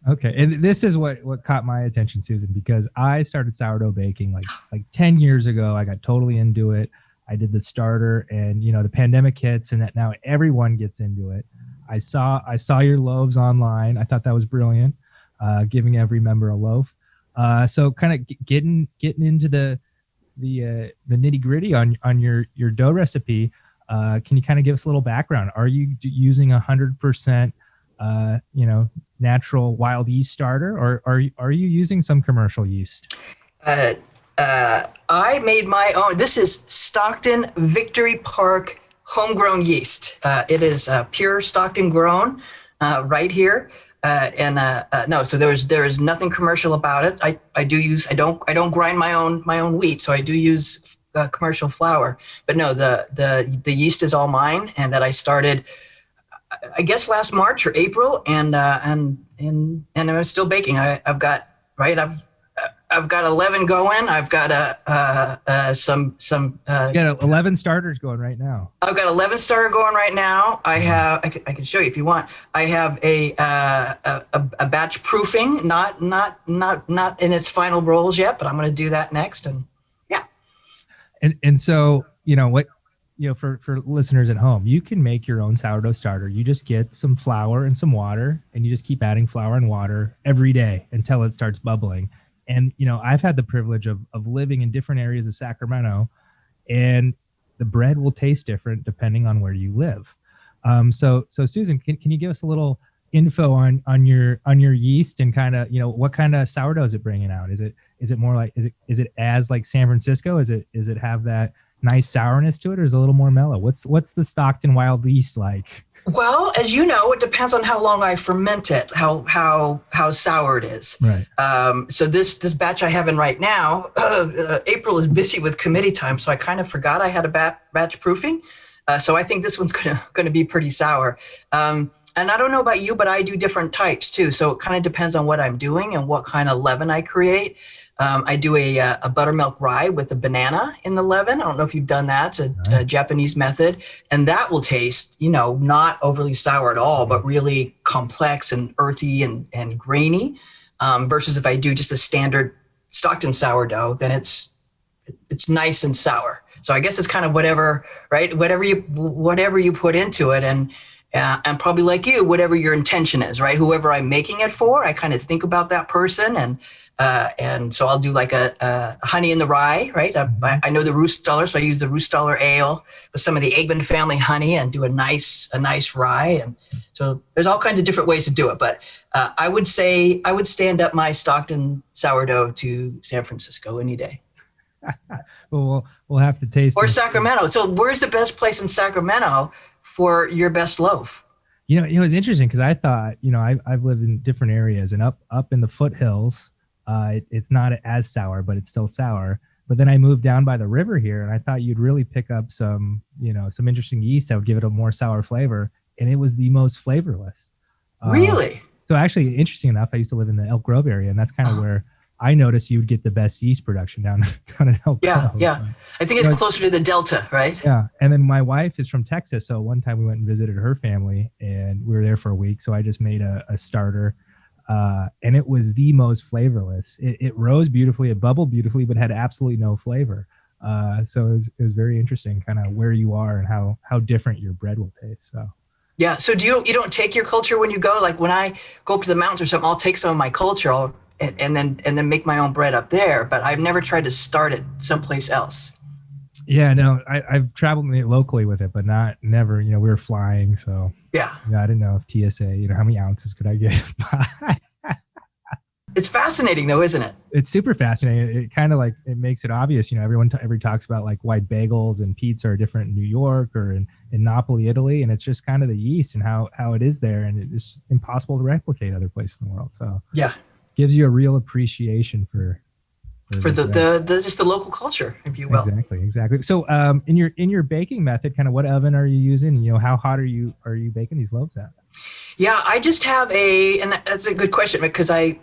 Okay, and this is what caught my attention, Susan, because I started sourdough baking like 10 years ago. I got totally into it. I did the starter, and the pandemic hits, and that now everyone gets into it. I saw your loaves online. I thought that was brilliant, giving every member a loaf. So kind of getting into the nitty gritty on your dough recipe. Can you kind of give us a little background? Are you using 100%, natural wild yeast starter, or are you using some commercial yeast? I made my own. This is Stockton Victory Park homegrown yeast. It is pure Stockton grown right here. No, so there is nothing commercial about it. I don't grind my own wheat, so I do use commercial flour. But no, the yeast is all mine, and that I started, I guess, last March or April, and I'm still baking. I've got 11 going. I've got some. You got 11 starters going right now. I've got 11 starter going right now. I can show you if you want. I have a batch proofing, not in its final rolls yet, but I'm going to do that next. And yeah. And so for listeners at home, you can make your own sourdough starter. You just get some flour and some water, and you just keep adding flour and water every day until it starts bubbling. And, I've had the privilege of living in different areas of Sacramento, and the bread will taste different depending on where you live. So Susan, can you give us a little info on your yeast and kind of, what kind of sourdough is it bringing out? Is it more like, is it as like San Francisco? Is it have that nice sourness to it, or is it a little more mellow? What's the Stockton wild yeast like? Well, as you know, it depends on how long I ferment it, how sour it is. Right. So this batch I have in right now, April is busy with committee time, so I kind of forgot I had a batch proofing. So I think this one's gonna be pretty sour. And I don't know about you, but I do different types too. So it kind of depends on what I'm doing and what kind of leaven I create. I do a buttermilk rye with a banana in the leaven. I don't know if you've done that. It's a Japanese method. And that will taste, not overly sour at all, but really complex and earthy and grainy. Versus if I do just a standard Stockton sourdough, then it's nice and sour. So I guess it's kind of whatever, right? Whatever you put into it, and probably like you, whatever your intention is, right? Whoever I'm making it for, I kind of think about that person, and so I'll do like a honey in the rye, right? I know the Roostaller, so I use the Roostaller ale with some of the Eggman family honey and do a nice rye. And so there's all kinds of different ways to do it. But I would say I would stand up my Stockton sourdough to San Francisco any day. Well, we'll have to taste or it. Sacramento. So where's the best place in Sacramento for your best loaf? It was interesting because I thought, I've lived in different areas, and up in the foothills, it's not as sour, but it's still sour. But then I moved down by the river here, and I thought you'd really pick up some interesting yeast that would give it a more sour flavor. And it was the most flavorless. Really? So actually, interesting enough, I used to live in the Elk Grove area, and that's kind of where I noticed you would get the best yeast production down in Elk Grove. Yeah. I think it's closer to the Delta, right? Yeah. And then my wife is from Texas. So one time we went and visited her family, and we were there for a week. So I just made a starter. And it was the most flavorless. It rose beautifully, it bubbled beautifully, but had absolutely no flavor. So it was very interesting, kind of where you are and how different your bread will taste. So yeah. So you don't take your culture when you go? Like when I go up to the mountains or something, I'll take some of my culture and then make my own bread up there. But I've never tried to start it someplace else. Yeah, no, I've traveled locally with it, but never. We were flying, so yeah. I didn't know if TSA. How many ounces could I get? It's fascinating, though, isn't it? It's super fascinating. It kind of it makes it obvious. Everyone talks about like why bagels and pizza are different in New York or in Napoli, Italy, and it's just kind of the yeast and how it is there, and it's impossible to replicate other places in the world. So yeah, gives you a real appreciation for the just the local culture, if you will. Exactly. So in your baking method, kind of what oven are you using? How hot are you baking these loaves at? Yeah, I just have and that's a good question, because I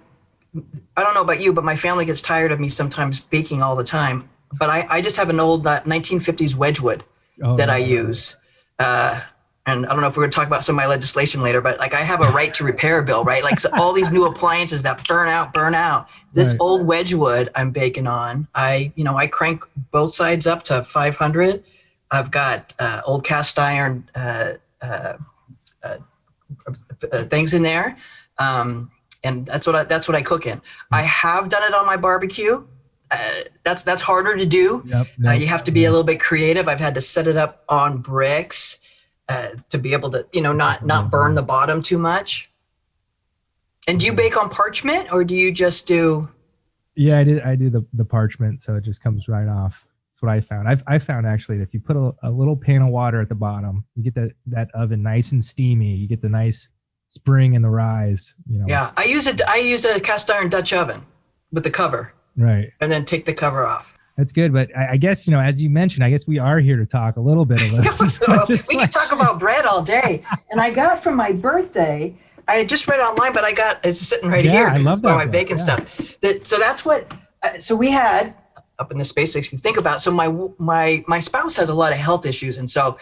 don't know about you, but my family gets tired of me sometimes baking all the time. But I just have an old 1950s Wedgwood that I use. and I don't know if we're going to talk about some of my legislation later, but like I have a right to repair bill, right? Like so all these new appliances that burn out. This Right. old Wedgwood I'm baking on, I crank both sides up to 500. I've got old cast iron things in there, and that's what I cook in. I have done it on my barbecue. That's harder to do. Yep. You have to be a little bit creative. I've had to set it up on bricks to be able to, not burn the bottom too much. And do you bake on parchment, or do you just do? Yeah, I do the parchment, so it just comes right off. That's what I found. I found actually that if you put a little pan of water at the bottom, you get that oven nice and steamy. You get the nice spring in the rise. Yeah, I use a cast iron Dutch oven with the cover. Right. And then take the cover off. That's good. But I guess, as you mentioned, I guess we are here to talk a little bit about we can talk about bread all day. And I got for my birthday, I had just read online, but it's sitting right here. I love that. For my baking stuff. So that's what, so we had up in the space station, you think about, so my spouse has a lot of health issues. And so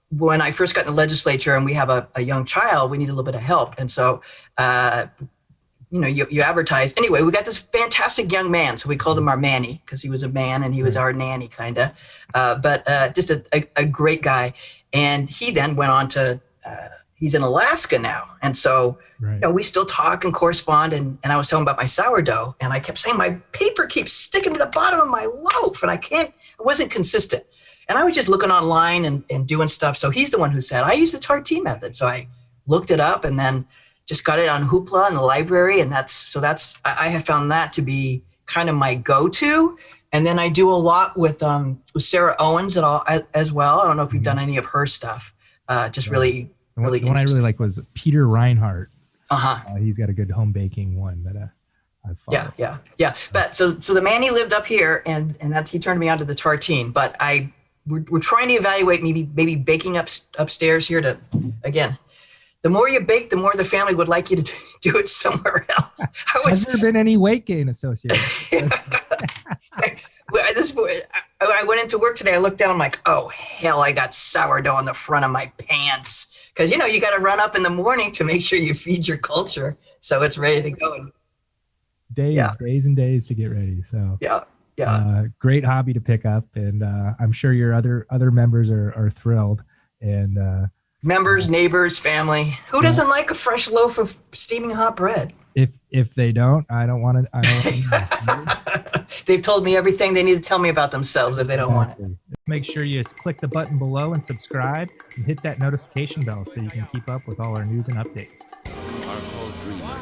when I first got in the legislature and we have a young child, we need a little bit of help. And so, you advertise. Anyway, we got this fantastic young man. So we called him our Manny because he was a man and he was our nanny kind of, but just a great guy. And he then went on to, he's in Alaska now. And so, we still talk and correspond. And I was telling him about my sourdough and I kept saying, my paper keeps sticking to the bottom of my loaf and I wasn't consistent. And I was just looking online and doing stuff. So he's the one who said, I use the Tartine method. So I looked it up and then just got it on Hoopla in the library. And I have found that to be kind of my go-to. And then I do a lot with Sarah Owens as well. I don't know if you've done any of her stuff. Really the one I really like was Peter Reinhardt. Uh-huh. He's got a good home baking one that I've followed. Yeah. But so the Manny lived up here and that he turned me on to the Tartine, but we're trying to evaluate maybe baking upstairs here to, again, the more you bake, the more the family would like you to do it somewhere else. Has there been any weight gain associated? I went into work today. I looked down. I'm like, oh, hell, I got sourdough on the front of my pants. Because, you got to run up in the morning to make sure you feed your culture so it's ready to go. Days and days to get ready. So yeah. Great hobby to pick up. And I'm sure your other members are thrilled. And members, neighbors, family. Who doesn't like a fresh loaf of steaming hot bread? If they don't, I don't want to. They've told me everything they need to tell me about themselves if they don't want it. Make sure you click the button below and subscribe and hit that notification bell so you can keep up with all our news and updates. Are called dreamers.